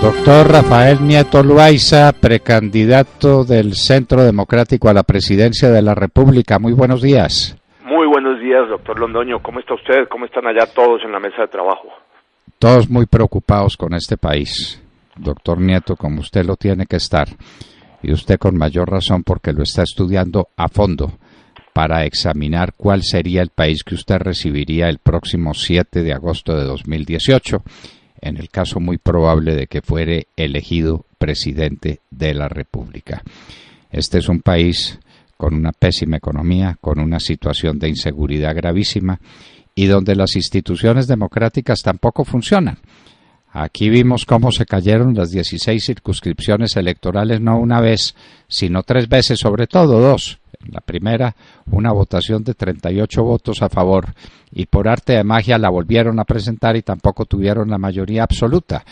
Doctor Rafael Nieto Loaiza, precandidato del Centro Democrático a la presidencia de la República. Muy buenos días. Muy buenos días, doctor Londoño. ¿Cómo está usted? ¿Cómo están allá todos en la mesa de trabajo? Todos muy preocupados con este país, doctor Nieto, como usted lo tiene que estar. Y usted con mayor razón porque lo está estudiando a fondo para examinar cuál sería el país que usted recibiría el próximo 7 de agosto de 2018. En el caso muy probable de que fuere elegido presidente de la República. Este es un país con una pésima economía, con una situación de inseguridad gravísima y donde las instituciones democráticas tampoco funcionan. Aquí vimos cómo se cayeron las 16 circunscripciones electorales no una vez, sino 3 veces, sobre todo 2. En la primera, una votación de 38 votos a favor y por arte de magia la volvieron a presentar y tampoco tuvieron la mayoría absoluta.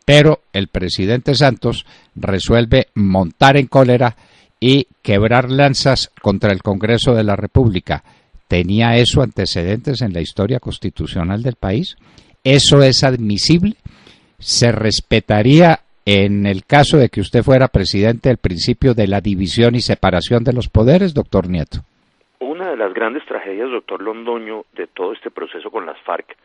Pero el presidente Santos resuelve montar en cólera y quebrar lanzas contra el Congreso de la República. ¿Tenía eso antecedentes en la historia constitucional del país? ¿Eso es admisible? ¿Se respetaría en el caso de que usted fuera presidente el principio de la división y separación de los poderes, doctor Nieto? Una de las grandes tragedias, doctor Londoño, de todo este proceso con las FARC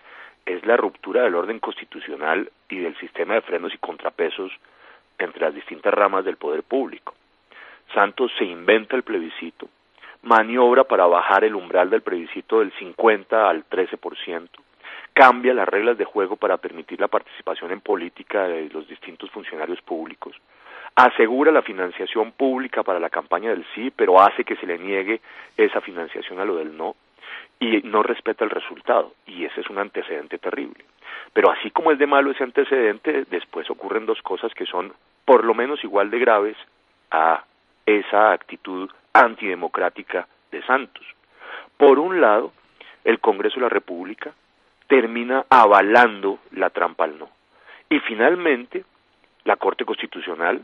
es la ruptura del orden constitucional y del sistema de frenos y contrapesos entre las distintas ramas del poder público. Santos se inventa el plebiscito, maniobra para bajar el umbral del plebiscito del 50 al 13%, cambia las reglas de juego para permitir la participación en política de los distintos funcionarios públicos, asegura la financiación pública para la campaña del sí, pero hace que se le niegue esa financiación a lo del no, y no respeta el resultado, y ese es un antecedente terrible. Pero así como es de malo ese antecedente, después ocurren 2 cosas que son por lo menos igual de graves a esa actitud antidemocrática de Santos. Por un lado, el Congreso de la República termina avalando la trampa al no. Y finalmente, la Corte Constitucional,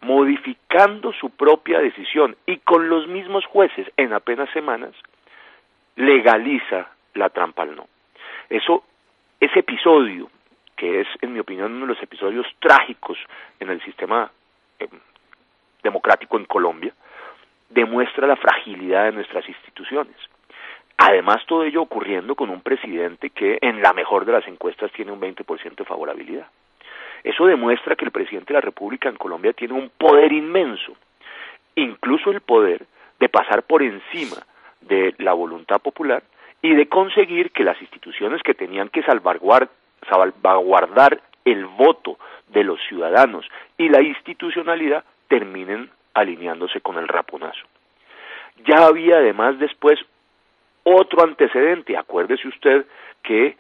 modificando su propia decisión y con los mismos jueces en apenas semanas, legaliza la trampa al no. Ese episodio, que es, en mi opinión, uno de los episodios trágicos en el sistema democrático en Colombia, demuestra la fragilidad de nuestras instituciones. Además, todo ello ocurriendo con un presidente que en la mejor de las encuestas tiene un 20% de favorabilidad. Eso demuestra que el presidente de la República en Colombia tiene un poder inmenso, incluso el poder de pasar por encima de la voluntad popular y de conseguir que las instituciones que tenían que salvaguardar el voto de los ciudadanos y la institucionalidad terminen alineándose con el raponazo. Ya había además después otro antecedente. Acuérdese usted que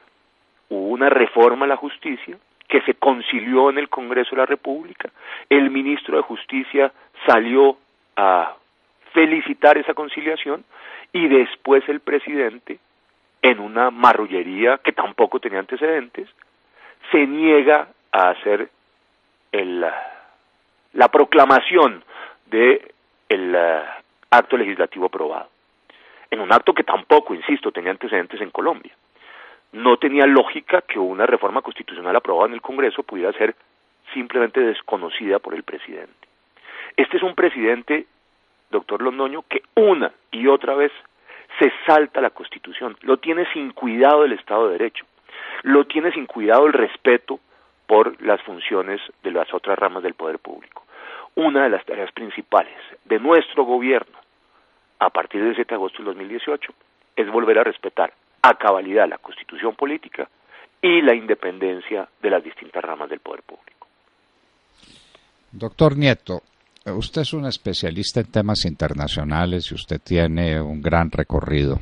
hubo una reforma a la justicia que se concilió en el Congreso de la República. El ministro de Justicia salió a felicitar esa conciliación y después el presidente, en una marrullería que tampoco tenía antecedentes, se niega a hacer la proclamación de el acto legislativo aprobado. En un acto que tampoco, insisto, tenía antecedentes en Colombia. No tenía lógica que una reforma constitucional aprobada en el Congreso pudiera ser simplemente desconocida por el presidente. Este es un presidente, doctor Londoño, que una y otra vez se salta la Constitución, lo tiene sin cuidado el Estado de Derecho, lo tiene sin cuidado el respeto por las funciones de las otras ramas del poder público. Una de las tareas principales de nuestro gobierno a partir del 7 de agosto del 2018 es volver a respetar a cabalidad la Constitución política y la independencia de las distintas ramas del poder público. Doctor Nieto, usted es un especialista en temas internacionales y usted tiene un gran recorrido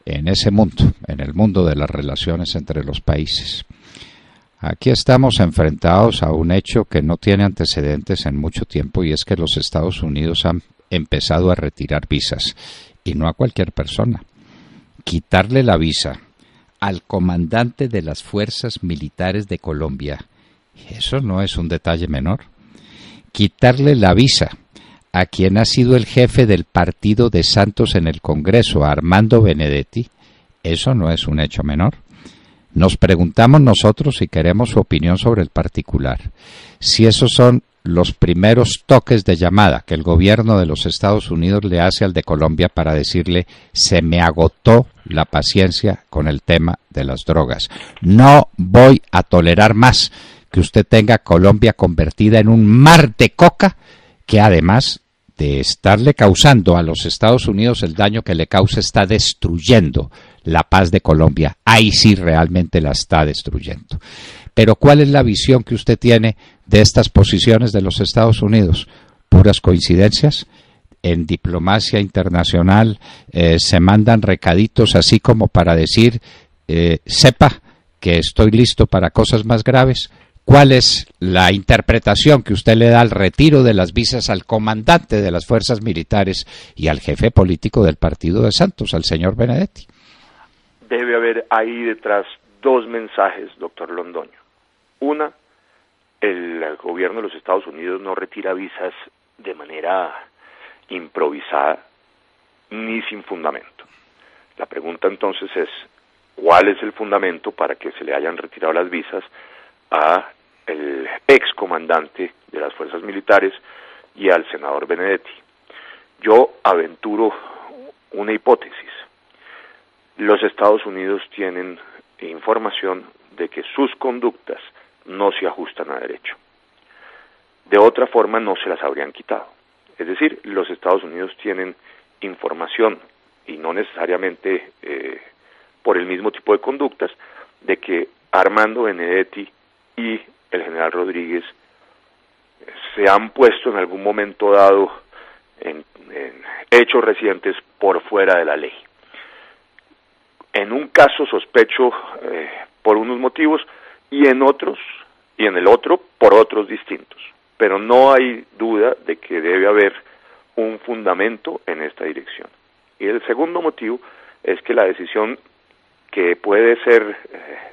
en ese mundo, en el mundo de las relaciones entre los países. Aquí estamos enfrentados a un hecho que no tiene antecedentes en mucho tiempo y es que los Estados Unidos han empezado a retirar visas y no a cualquier persona. Quitarle la visa al comandante de las fuerzas militares de Colombia, eso no es un detalle menor. Quitarle la visa a quien ha sido el jefe del partido de Santos en el Congreso, Armando Benedetti, eso no es un hecho menor. Nos preguntamos nosotros y queremos su opinión sobre el particular, si esos son los primeros toques de llamada que el gobierno de los Estados Unidos le hace al de Colombia para decirle: se me agotó la paciencia con el tema de las drogas. No voy a tolerar más que usted tenga Colombia convertida en un mar de coca, que además de estarle causando a los Estados Unidos el daño que le causa, está destruyendo la paz de Colombia. Ahí sí realmente la está destruyendo. Pero ¿cuál es la visión que usted tiene de estas posiciones de los Estados Unidos? ¿Puras coincidencias? En diplomacia internacional se mandan recaditos así como para decir, sepa que estoy listo para cosas más graves. ¿Cuál es la interpretación que usted le da al retiro de las visas al comandante de las fuerzas militares y al jefe político del partido de Santos, al señor Benedetti? Debe haber ahí detrás dos mensajes, doctor Londoño. Una, el gobierno de los Estados Unidos no retira visas de manera improvisada ni sin fundamento. La pregunta entonces es, ¿cuál es el fundamento para que se le hayan retirado las visas a el ex comandante de las fuerzas militares y al senador Benedetti? Yo aventuro una hipótesis. Los Estados Unidos tienen información de que sus conductas no se ajustan a derecho. De otra forma no se las habrían quitado. Es decir, los Estados Unidos tienen información, y no necesariamente por el mismo tipo de conductas, de que Armando Benedetti y el general Rodríguez se han puesto en algún momento dado en hechos recientes por fuera de la ley. En un caso sospecho por unos motivos y en otros, y en el otro por otros distintos. Pero no hay duda de que debe haber un fundamento en esta dirección. Y el segundo motivo es que la decisión, que puede ser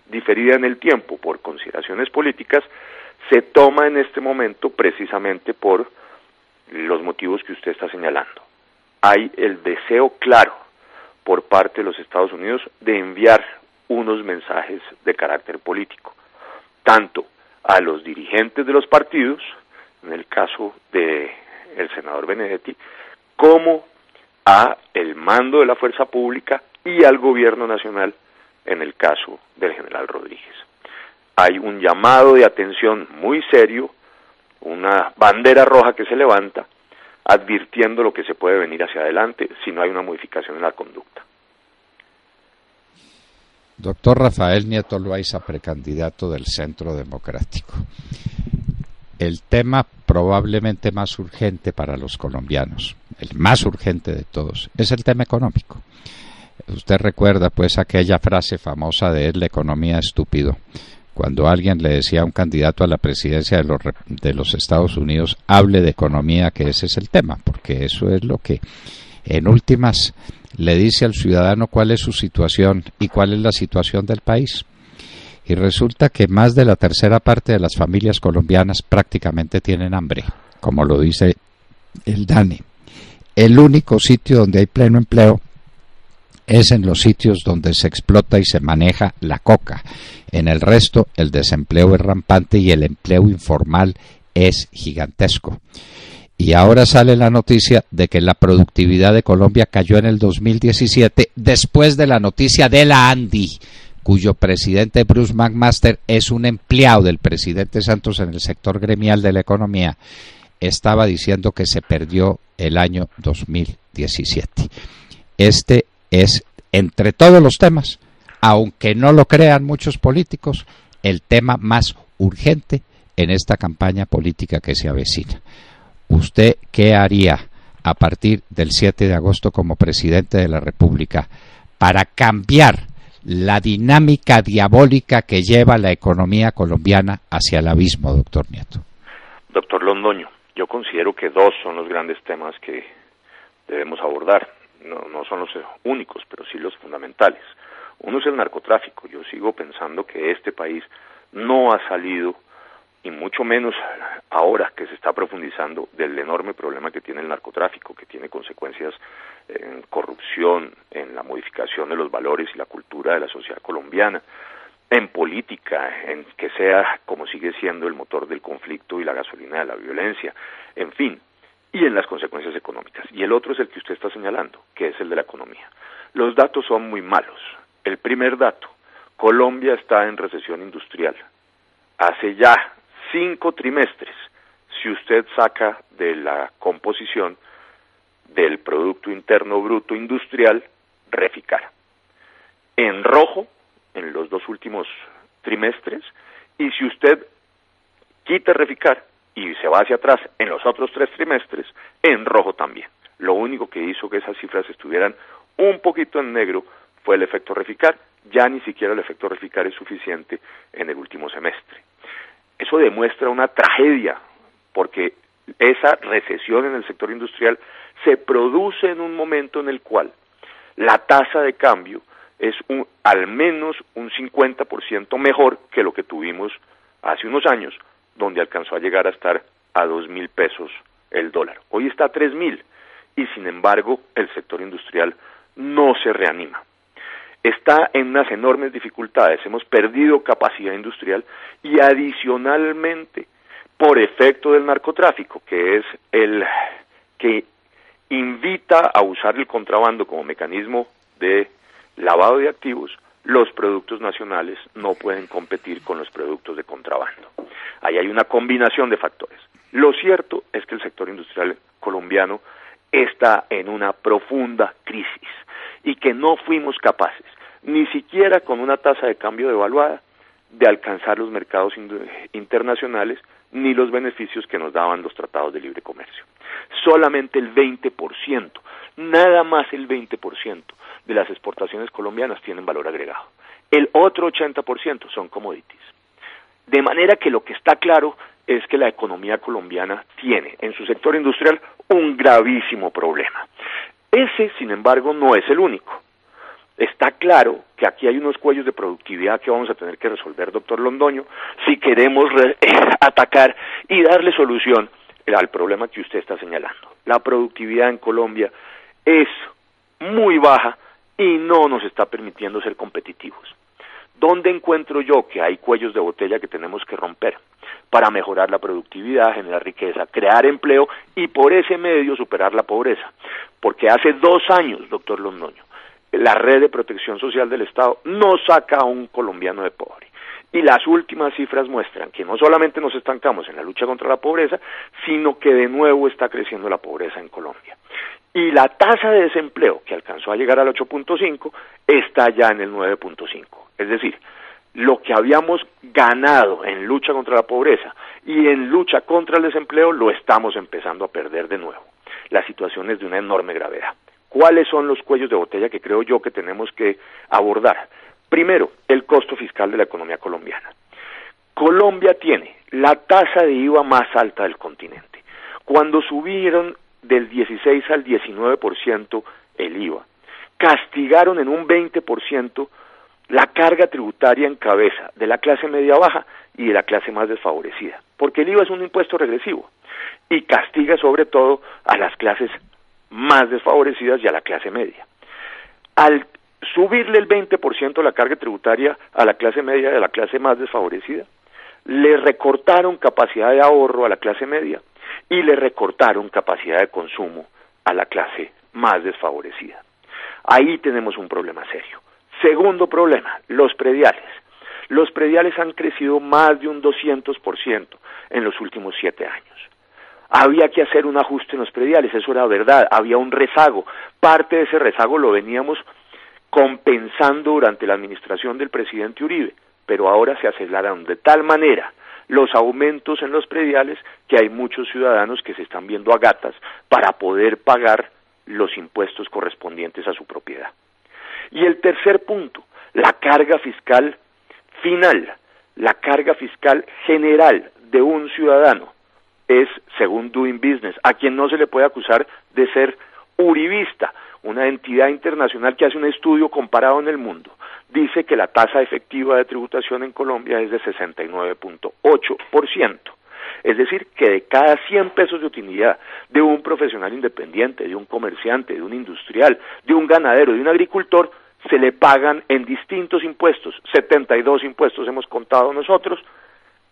diferida en el tiempo por consideraciones políticas, se toma en este momento precisamente por los motivos que usted está señalando. Hay el deseo claro por parte de los Estados Unidos de enviar unos mensajes de carácter político, tanto a los dirigentes de los partidos, en el caso de el senador Benedetti, como a el mando de la fuerza pública y al gobierno nacional, en el caso del general Rodríguez. Hay un llamado de atención muy serio, una bandera roja que se levanta, advirtiendo lo que se puede venir hacia adelante si no hay una modificación en la conducta. Doctor Rafael Nieto Loaiza, precandidato del Centro Democrático. El tema probablemente más urgente para los colombianos, el más urgente de todos, es el tema económico. Usted recuerda pues aquella frase famosa de "es la economía, estúpido", cuando alguien le decía a un candidato a la presidencia de los Estados Unidos: hable de economía, que ese es el tema, porque eso es lo que en últimas le dice al ciudadano cuál es su situación y cuál es la situación del país. Y resulta que más de la tercera parte de las familias colombianas prácticamente tienen hambre, como lo dice el DANE. El único sitio donde hay pleno empleo es en los sitios donde se explota y se maneja la coca. En el resto, el desempleo es rampante y el empleo informal es gigantesco. Y ahora sale la noticia de que la productividad de Colombia cayó en el 2017, después de la noticia de la ANDI, cuyo presidente Bruce McMaster es un empleado del presidente Santos en el sector gremial de la economía. Estaba diciendo que se perdió el año 2017. Este es, entre todos los temas, aunque no lo crean muchos políticos, el tema más urgente en esta campaña política que se avecina. ¿Usted qué haría a partir del 7 de agosto como presidente de la República para cambiar la dinámica diabólica que lleva la economía colombiana hacia el abismo, doctor Nieto? Doctor Londoño, yo considero que dos son los grandes temas que debemos abordar. No son los únicos, pero sí los fundamentales. Uno es el narcotráfico. Yo sigo pensando que este país no ha salido, y mucho menos ahora que se está profundizando, del enorme problema que tiene el narcotráfico, que tiene consecuencias en corrupción, en la modificación de los valores y la cultura de la sociedad colombiana, en política, en que sea como sigue siendo el motor del conflicto y la gasolina de la violencia, en fin, y en las consecuencias económicas. Y el otro es el que usted está señalando, que es el de la economía. Los datos son muy malos. El primer dato, Colombia está en recesión industrial. Hace ya 5 trimestres, si usted saca de la composición del Producto Interno Bruto Industrial, Reficar. En rojo, en los 2 últimos trimestres, y si usted quita Reficar y se va hacia atrás en los otros 3 trimestres, en rojo también. Lo único que hizo que esas cifras estuvieran un poquito en negro fue el efecto Reficar. Ya ni siquiera el efecto Reficar es suficiente en el último semestre. Eso demuestra una tragedia, porque esa recesión en el sector industrial se produce en un momento en el cual la tasa de cambio es al menos un 50% mejor que lo que tuvimos hace unos años, donde alcanzó a llegar a estar a 2.000 pesos el dólar. Hoy está a 3.000 y sin embargo el sector industrial no se reanima. Está en unas enormes dificultades, hemos perdido capacidad industrial y adicionalmente por efecto del narcotráfico, que es el que invita a usar el contrabando como mecanismo de lavado de activos, los productos nacionales no pueden competir con los productos de contrabando. Ahí hay una combinación de factores. Lo cierto es que el sector industrial colombiano está en una profunda crisis y que no fuimos capaces, ni siquiera con una tasa de cambio devaluada, de alcanzar los mercados internacionales ni los beneficios que nos daban los tratados de libre comercio. Solamente el 20%, nada más el 20% de las exportaciones colombianas tienen valor agregado. El otro 80% son commodities. De manera que lo que está claro es que la economía colombiana tiene en su sector industrial un gravísimo problema. Ese, sin embargo, no es el único. Está claro que aquí hay unos cuellos de productividad que vamos a tener que resolver, doctor Londoño, si queremos atacar y darle solución al problema que usted está señalando. La productividad en Colombia es muy baja y no nos está permitiendo ser competitivos. ¿Dónde encuentro yo que hay cuellos de botella que tenemos que romper para mejorar la productividad, generar riqueza, crear empleo y por ese medio superar la pobreza? Porque hace 2 años, doctor Londoño, la red de protección social del Estado no saca a un colombiano de pobre. Y las últimas cifras muestran que no solamente nos estancamos en la lucha contra la pobreza, sino que de nuevo está creciendo la pobreza en Colombia. Y la tasa de desempleo, que alcanzó a llegar al 8.5, está ya en el 9.5. Es decir, lo que habíamos ganado en lucha contra la pobreza y en lucha contra el desempleo lo estamos empezando a perder de nuevo. La situación es de una enorme gravedad. ¿Cuáles son los cuellos de botella que creo yo que tenemos que abordar? Primero, el costo fiscal de la economía colombiana. Colombia tiene la tasa de IVA más alta del continente. Cuando subieron del 16 al 19% el IVA, castigaron en un 20% la carga tributaria en cabeza de la clase media baja y de la clase más desfavorecida, porque el IVA es un impuesto regresivo y castiga sobre todo a las clases más desfavorecidas y a la clase media. Al subirle el 20% la carga tributaria a la clase media y a la clase más desfavorecida, le recortaron capacidad de ahorro a la clase media y le recortaron capacidad de consumo a la clase más desfavorecida. Ahí tenemos un problema serio. Segundo problema, los prediales. Los prediales han crecido más de un 200% en los últimos 7 años. Había que hacer un ajuste en los prediales, eso era verdad, había un rezago. Parte de ese rezago lo veníamos compensando durante la administración del presidente Uribe, pero ahora se aceleraron de tal manera los aumentos en los prediales que hay muchos ciudadanos que se están viendo a gatas para poder pagar los impuestos correspondientes a su propiedad. Y el tercer punto, la carga fiscal final, la carga fiscal general de un ciudadano es, según Doing Business, a quien no se le puede acusar de ser uribista, una entidad internacional que hace un estudio comparado en el mundo, dice que la tasa efectiva de tributación en Colombia es de 69.8%. Es decir, que de cada 100 pesos de utilidad de un profesional independiente, de un comerciante, de un industrial, de un ganadero, de un agricultor, se le pagan en distintos impuestos, 72 impuestos hemos contado nosotros,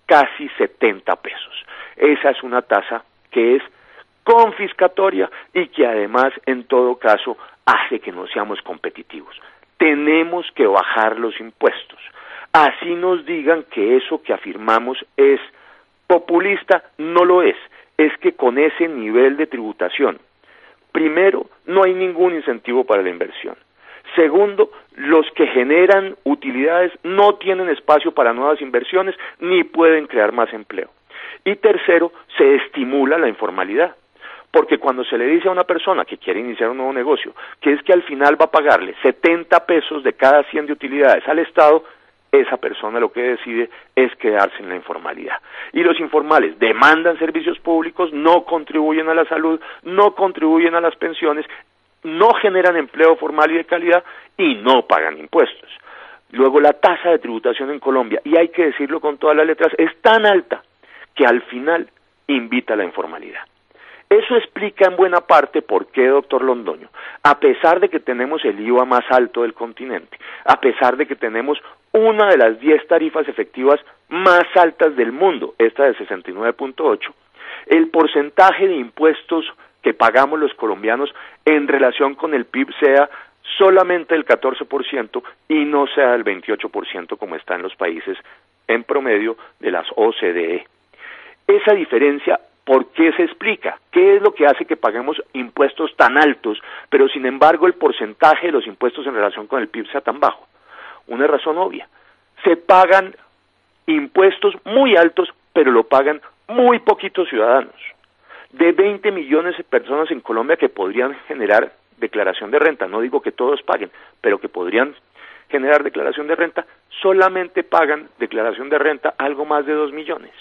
casi 70 pesos. Esa es una tasa que es confiscatoria y que además, en todo caso, hace que no seamos competitivos. Tenemos que bajar los impuestos. Así nos digan que eso que afirmamos es populista, no lo es. Es que con ese nivel de tributación, primero, no hay ningún incentivo para la inversión. Segundo, los que generan utilidades no tienen espacio para nuevas inversiones ni pueden crear más empleo. Y tercero, se estimula la informalidad. Porque cuando se le dice a una persona que quiere iniciar un nuevo negocio, que es que al final va a pagarle 70 pesos de cada 100 de utilidades al Estado, esa persona lo que decide es quedarse en la informalidad. Y los informales demandan servicios públicos, no contribuyen a la salud, no contribuyen a las pensiones, no generan empleo formal y de calidad y no pagan impuestos. Luego la tasa de tributación en Colombia, y hay que decirlo con todas las letras, es tan alta que al final invita a la informalidad. Eso explica en buena parte por qué, doctor Londoño, a pesar de que tenemos el IVA más alto del continente, a pesar de que tenemos una de las 10 tarifas efectivas más altas del mundo, esta de 69.8, el porcentaje de impuestos que pagamos los colombianos en relación con el PIB sea solamente el 14% y no sea el 28% como está en los países en promedio de las OCDE. Esa diferencia, ¿por qué se explica? ¿Qué es lo que hace que paguemos impuestos tan altos, pero sin embargo el porcentaje de los impuestos en relación con el PIB sea tan bajo? Una razón obvia. Se pagan impuestos muy altos, pero lo pagan muy poquitos ciudadanos. De 20 millones de personas en Colombia que podrían generar declaración de renta, no digo que todos paguen, pero que podrían generar declaración de renta, solamente pagan declaración de renta algo más de 2 millones.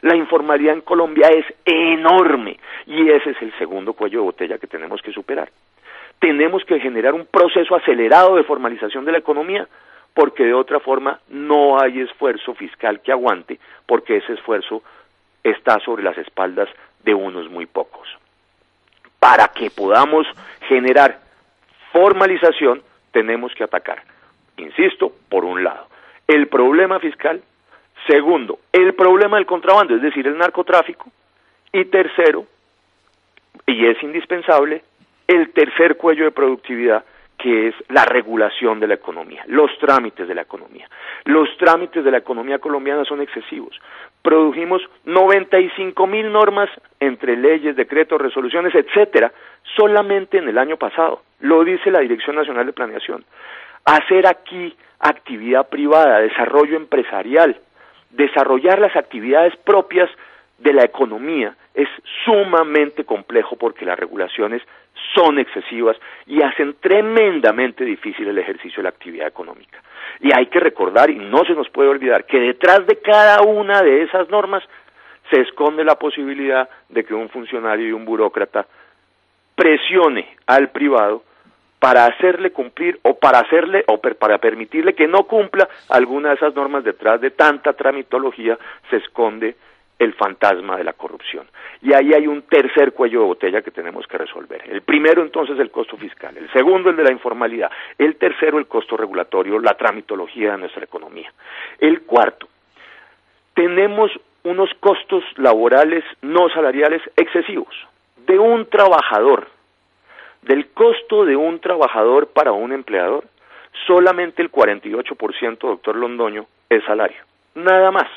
La informalidad en Colombia es enorme y ese es el segundo cuello de botella que tenemos que superar. Tenemos que generar un proceso acelerado de formalización de la economía porque de otra forma no hay esfuerzo fiscal que aguante, porque ese esfuerzo está sobre las espaldas de unos muy pocos. Para que podamos generar formalización tenemos que atacar, insisto, por un lado, el problema fiscal. Segundo, el problema del contrabando, es decir, el narcotráfico. Y tercero, y es indispensable, el tercer cuello de productividad, que es la regulación de la economía, los trámites de la economía. Los trámites de la economía colombiana son excesivos. Produjimos 95.000 normas entre leyes, decretos, resoluciones, etcétera, solamente en el año pasado. Lo dice la Dirección Nacional de Planeación. Hacer aquí actividad privada, desarrollo empresarial, desarrollar las actividades propias de la economía es sumamente complejo porque las regulaciones son excesivas y hacen tremendamente difícil el ejercicio de la actividad económica. Y hay que recordar, y no se nos puede olvidar, que detrás de cada una de esas normas se esconde la posibilidad de que un funcionario y un burócrata presione al privado para hacerle cumplir o para permitirle que no cumpla alguna de esas normas. Detrás de tanta tramitología se esconde el fantasma de la corrupción. Y ahí hay un tercer cuello de botella que tenemos que resolver. El primero, entonces, el costo fiscal. El segundo, el de la informalidad. El tercero, el costo regulatorio, la tramitología de nuestra economía. El cuarto, tenemos unos costos laborales no salariales excesivos. De un trabajador, del costo de un trabajador para un empleador, solamente el 48%, doctor Londoño, es salario. Nada más.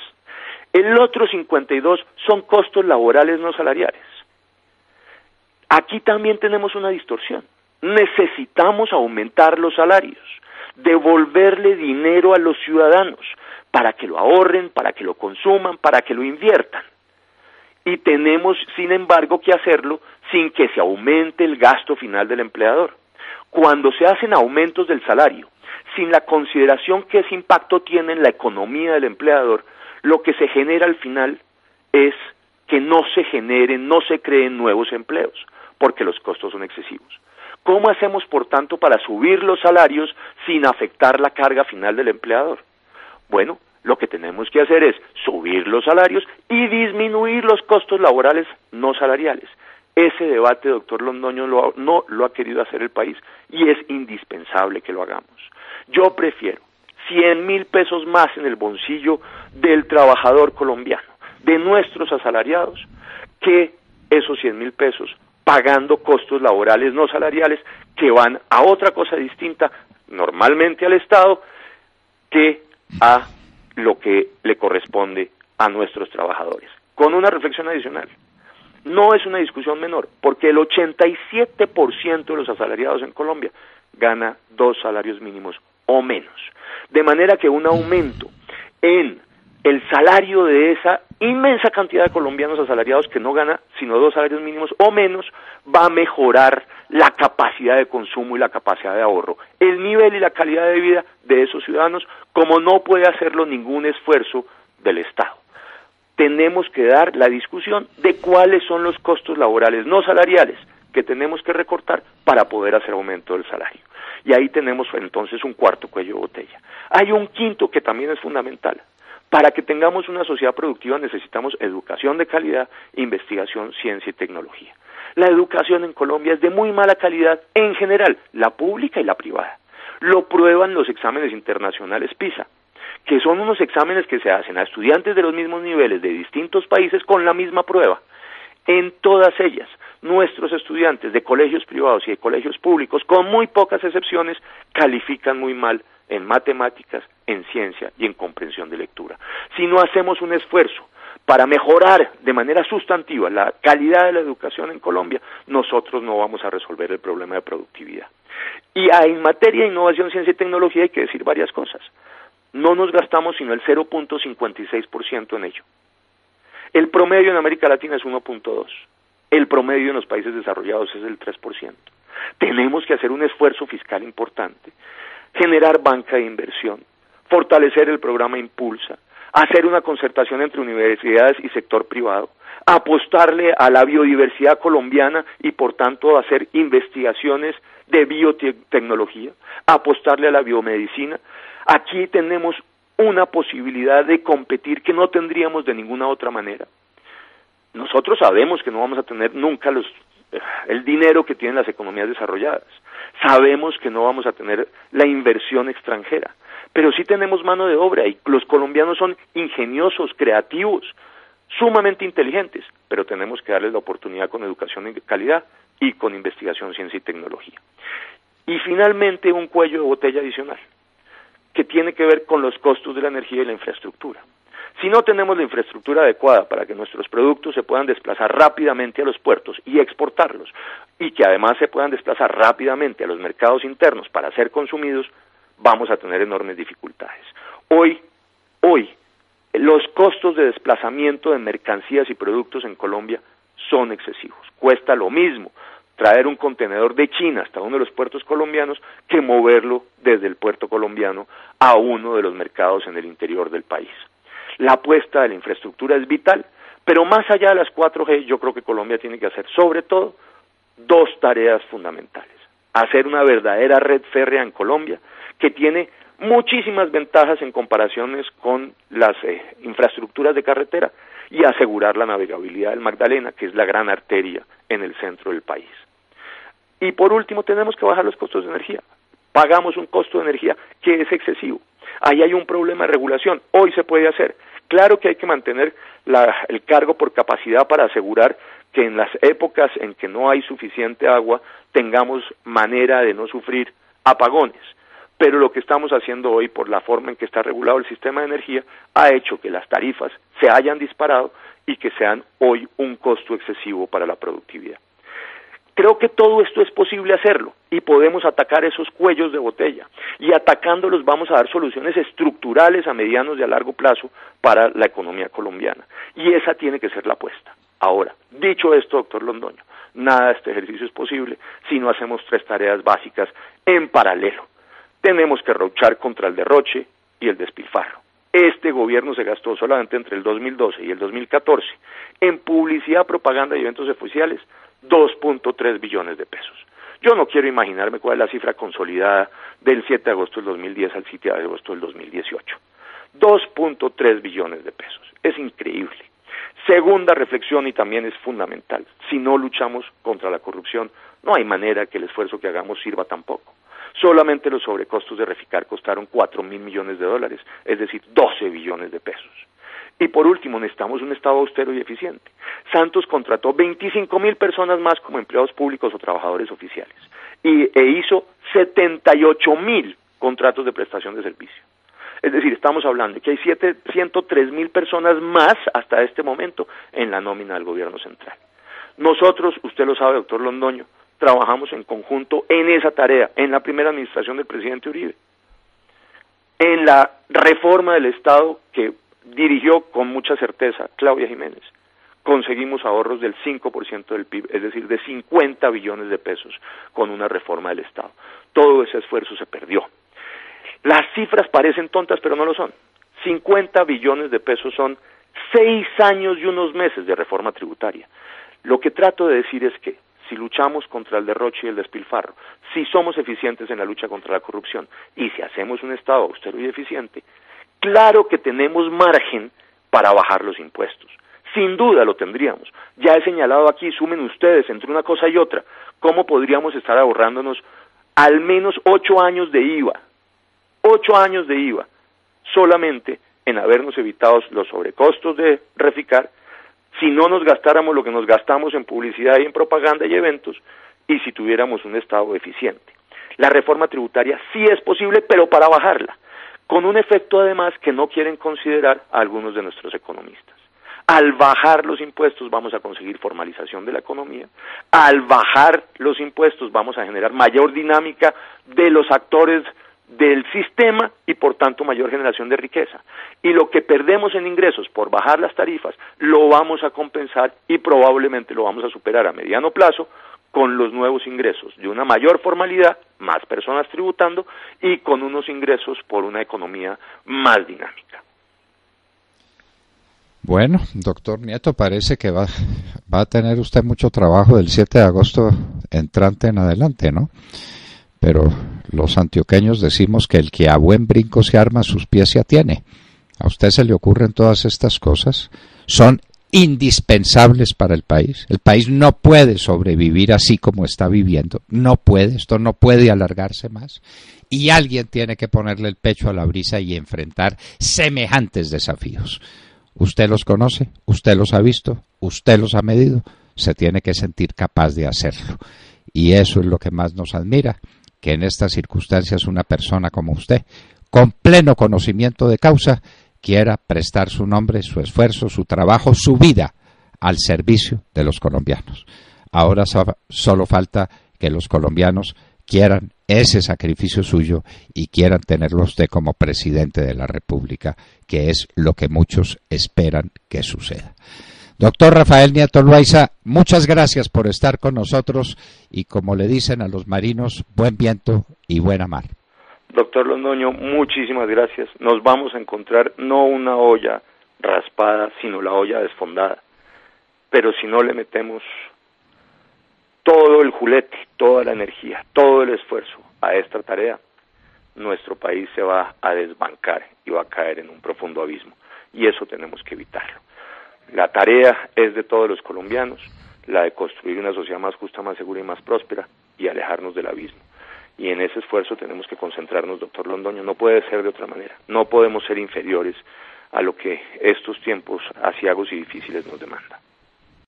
El otro 52% son costos laborales no salariales. Aquí también tenemos una distorsión. Necesitamos aumentar los salarios, devolverle dinero a los ciudadanos para que lo ahorren, para que lo consuman, para que lo inviertan. Y tenemos, sin embargo, que hacerlo sin que se aumente el gasto final del empleador. Cuando se hacen aumentos del salario, sin la consideración que ese impacto tiene en la economía del empleador, lo que se genera al final es que no se generen, no se creen nuevos empleos, porque los costos son excesivos. ¿Cómo hacemos, por tanto, para subir los salarios sin afectar la carga final del empleador? Bueno, lo que tenemos que hacer es subir los salarios y disminuir los costos laborales no salariales. Ese debate, doctor Londoño, no lo ha querido hacer el país y es indispensable que lo hagamos. Yo prefiero 100.000 pesos más en el bolsillo del trabajador colombiano, de nuestros asalariados, que esos 100.000 pesos pagando costos laborales no salariales que van a otra cosa distinta, normalmente al Estado, que a lo que le corresponde a nuestros trabajadores. Con una reflexión adicional, no es una discusión menor, porque el 87% de los asalariados en Colombia gana 2 salarios mínimos o menos. De manera que un aumento en el salario de esa inmensa cantidad de colombianos asalariados que no gana sino 2 salarios mínimos o menos va a mejorar la capacidad de consumo y la capacidad de ahorro, el nivel y la calidad de vida de esos ciudadanos, como no puede hacerlo ningún esfuerzo del Estado. Tenemos que dar la discusión de cuáles son los costos laborales no salariales que tenemos que recortar para poder hacer aumento del salario. Y ahí tenemos entonces un cuarto cuello de botella. Hay un quinto que también es fundamental. Para que tengamos una sociedad productiva necesitamos educación de calidad, investigación, ciencia y tecnología. La educación en Colombia es de muy mala calidad en general, la pública y la privada. Lo prueban los exámenes internacionales PISA, que son unos exámenes que se hacen a estudiantes de los mismos niveles de distintos países con la misma prueba. En todas ellas, nuestros estudiantes de colegios privados y de colegios públicos, con muy pocas excepciones, califican muy mal en matemáticas, en ciencia y en comprensión de lectura. Si no hacemos un esfuerzo para mejorar de manera sustantiva la calidad de la educación en Colombia, nosotros no vamos a resolver el problema de productividad. Y en materia de innovación, ciencia y tecnología hay que decir varias cosas. No nos gastamos sino el 0.56% en ello. El promedio en América Latina es 1.2%. El promedio en los países desarrollados es el 3%. Tenemos que hacer un esfuerzo fiscal importante, generar banca de inversión, fortalecer el programa Impulsa, hacer una concertación entre universidades y sector privado, apostarle a la biodiversidad colombiana y por tanto hacer investigaciones de biotecnología, apostarle a la biomedicina. Aquí tenemos una posibilidad de competir que no tendríamos de ninguna otra manera. Nosotros sabemos que no vamos a tener nunca el dinero que tienen las economías desarrolladas. Sabemos que no vamos a tener la inversión extranjera, pero sí tenemos mano de obra y los colombianos son ingeniosos, creativos, sumamente inteligentes, pero tenemos que darles la oportunidad con educación de calidad y con investigación, ciencia y tecnología. Y finalmente un cuello de botella adicional, que tiene que ver con los costos de la energía y la infraestructura. Si no tenemos la infraestructura adecuada para que nuestros productos se puedan desplazar rápidamente a los puertos y exportarlos, y que además se puedan desplazar rápidamente a los mercados internos para ser consumidos, vamos a tener enormes dificultades. Hoy, los costos de desplazamiento de mercancías y productos en Colombia son excesivos. Cuesta lo mismo traer un contenedor de China hasta uno de los puertos colombianos que moverlo desde el puerto colombiano a uno de los mercados en el interior del país. La apuesta de la infraestructura es vital, pero más allá de las 4G, yo creo que Colombia tiene que hacer sobre todo 2 tareas fundamentales. Hacer una verdadera red férrea en Colombia, que tiene muchísimas ventajas en comparaciones con las infraestructuras de carretera, y asegurar la navegabilidad del Magdalena, que es la gran arteria en el centro del país. Y por último, tenemos que bajar los costos de energía. Pagamos un costo de energía que es excesivo. Ahí hay un problema de regulación. Hoy se puede hacer. Claro que hay que mantener el cargo por capacidad para asegurar que en las épocas en que no hay suficiente agua tengamos manera de no sufrir apagones. Pero lo que estamos haciendo hoy, por la forma en que está regulado el sistema de energía, ha hecho que las tarifas se hayan disparado y que sean hoy un costo excesivo para la productividad. Creo que todo esto es posible hacerlo y podemos atacar esos cuellos de botella, y atacándolos vamos a dar soluciones estructurales a medianos y a largo plazo para la economía colombiana, y esa tiene que ser la apuesta. Ahora, dicho esto, doctor Londoño, nada de este ejercicio es posible si no hacemos 3 tareas básicas en paralelo. Tenemos que luchar contra el derroche y el despilfarro. Este gobierno se gastó solamente entre el 2012 y el 2014 en publicidad, propaganda y eventos oficiales 2.3 billones de pesos. Yo no quiero imaginarme cuál es la cifra consolidada del 7 de agosto del 2010 al 7 de agosto del 2018. 2.3 billones de pesos. Es increíble. Segunda reflexión, y también es fundamental, si no luchamos contra la corrupción, no hay manera que el esfuerzo que hagamos sirva tampoco. Solamente los sobrecostos de Reficar costaron 4.000 millones de dólares, es decir, 12 billones de pesos. Y por último, necesitamos un Estado austero y eficiente. Santos contrató 25.000 personas más como empleados públicos o trabajadores oficiales e hizo 78.000 contratos de prestación de servicio. Es decir, estamos hablando de que hay 103.000 personas más hasta este momento en la nómina del gobierno central. Nosotros, usted lo sabe, doctor Londoño, trabajamos en conjunto en esa tarea, en la primera administración del presidente Uribe, en la reforma del Estado que dirigió con mucha certeza Claudia Jiménez. Conseguimos ahorros del 5% del PIB, es decir, de 50 billones de pesos con una reforma del Estado. Todo ese esfuerzo se perdió. Las cifras parecen tontas, pero no lo son. 50 billones de pesos son 6 años y unos meses de reforma tributaria. Lo que trato de decir es que si luchamos contra el derroche y el despilfarro, si somos eficientes en la lucha contra la corrupción y si hacemos un Estado austero y eficiente, claro que tenemos margen para bajar los impuestos. Sin duda lo tendríamos. Ya he señalado aquí, sumen ustedes entre una cosa y otra, cómo podríamos estar ahorrándonos al menos 8 años de IVA. 8 años de IVA, solamente en habernos evitado los sobrecostos de Reficar, si no nos gastáramos lo que nos gastamos en publicidad y en propaganda y eventos, y si tuviéramos un Estado eficiente. La reforma tributaria sí es posible, pero para bajarla, con un efecto además que no quieren considerar algunos de nuestros economistas. Al bajar los impuestos vamos a conseguir formalización de la economía, al bajar los impuestos vamos a generar mayor dinámica de los actores del sistema y por tanto mayor generación de riqueza. Y lo que perdemos en ingresos por bajar las tarifas lo vamos a compensar y probablemente lo vamos a superar a mediano plazo con los nuevos ingresos de una mayor formalidad, más personas tributando y con unos ingresos por una economía más dinámica. Bueno, doctor Nieto, parece que va a tener usted mucho trabajo del 7 de agosto entrante en adelante, ¿no? Pero los antioqueños decimos que el que a buen brinco se arma, sus pies se atiene. ¿A usted se le ocurren todas estas cosas? Son indispensables para el país. El país no puede sobrevivir así como está viviendo. No puede, esto no puede alargarse más. Y alguien tiene que ponerle el pecho a la brisa y enfrentar semejantes desafíos. Usted los conoce, usted los ha visto, usted los ha medido, se tiene que sentir capaz de hacerlo. Y eso es lo que más nos admira, que en estas circunstancias una persona como usted, con pleno conocimiento de causa, quiera prestar su nombre, su esfuerzo, su trabajo, su vida al servicio de los colombianos. Ahora solo falta que los colombianos quieran ese sacrificio suyo y quieran tenerlo usted como presidente de la República, que es lo que muchos esperan que suceda. Doctor Rafael Nieto Loaiza, muchas gracias por estar con nosotros y, como le dicen a los marinos, buen viento y buena mar. Doctor Londoño, muchísimas gracias. Nos vamos a encontrar no una olla raspada, sino la olla desfondada. Pero si no le metemos todo el julete, toda la energía, todo el esfuerzo a esta tarea, nuestro país se va a desbancar y va a caer en un profundo abismo. Y eso tenemos que evitarlo. La tarea es de todos los colombianos, la de construir una sociedad más justa, más segura y más próspera y alejarnos del abismo. Y en ese esfuerzo tenemos que concentrarnos, doctor Londoño, no puede ser de otra manera. No podemos ser inferiores a lo que estos tiempos aciagos y difíciles nos demandan.